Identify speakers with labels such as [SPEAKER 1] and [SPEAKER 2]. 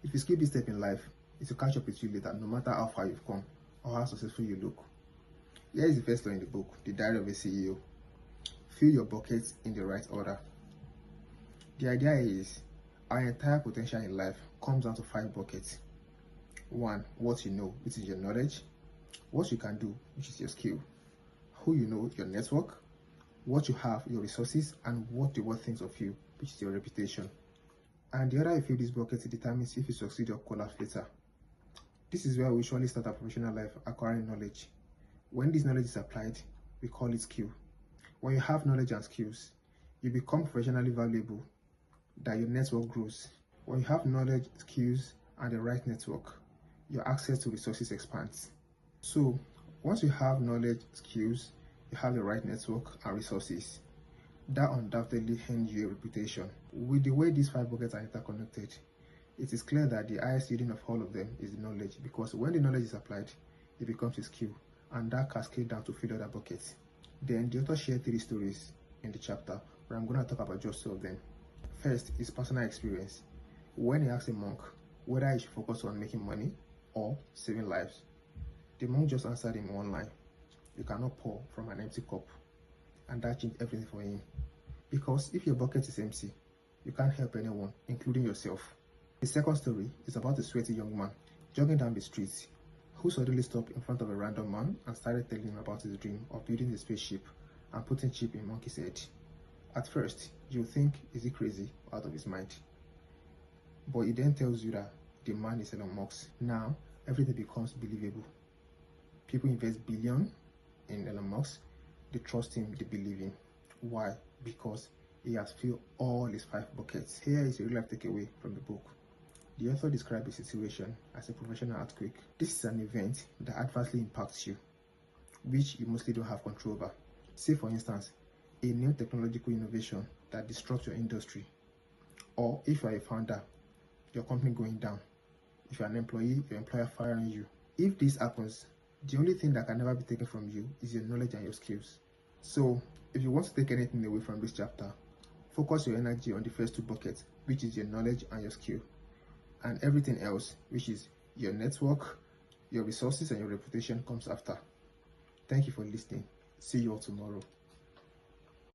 [SPEAKER 1] If you skip this step in life, it will catch up with you later, no matter how far you've come or how successful you look. Here is the first law in the book, The Diary of a CEO. Fill your buckets in the right order. The idea is, our entire potential in life comes down to 5 buckets. 1. What you know, which is your knowledge. What you can do, which is your skill. Who you know, your network. What you have, your resources. And what the world thinks of you, which is your reputation. And the order you fill these buckets determines if you succeed or collapse later. This is where we usually start our professional life acquiring knowledge. When this knowledge is applied, we call it skill. When you have knowledge and skills, you become professionally valuable, that your network grows. When you have knowledge, skills, and the right network, your access to resources expands. So, once you have knowledge, skills, you have the right network and resources, that undoubtedly earns you a reputation. With the way these 5 buckets are interconnected, it is clear that the highest yielding of all of them is the knowledge, because when the knowledge is applied, it becomes a skill, and that cascades down to fill other buckets. Then the author shared 3 stories in the chapter, but I'm going to talk about just 2 of them. First is personal experience. When he asked a monk whether he should focus on making money or saving lives, the monk just answered him one line: "You cannot pour from an empty cup." And that changed everything for him. Because if your bucket is empty, you can't help anyone, including yourself. The second story is about a sweaty young man jogging down the street who suddenly stopped in front of a random man and started telling him about his dream of building a spaceship and putting chip in monkey's head. At first, you think, is he crazy or out of his mind? But he then tells you that the man is Elon Musk. Now, everything becomes believable. People invest billions in Elon Musk. They trust him, they believe him. Why? Because he has filled all his 5 buckets. Here is a real life takeaway from the book. The author described the situation as a professional earthquake. This is an event that adversely impacts you, which you mostly don't have control over. Say for instance, a new technological innovation that disrupts your industry, or if you are a founder, your company going down. If you are an employee, your employer firing you. If this happens, the only thing that can never be taken from you is your knowledge and your skills. So, if you want to take anything away from this chapter, focus your energy on the first 2 buckets, which is your knowledge and your skill, and everything else, which is your network, your resources, and your reputation, comes after. Thank you for listening. See you all tomorrow.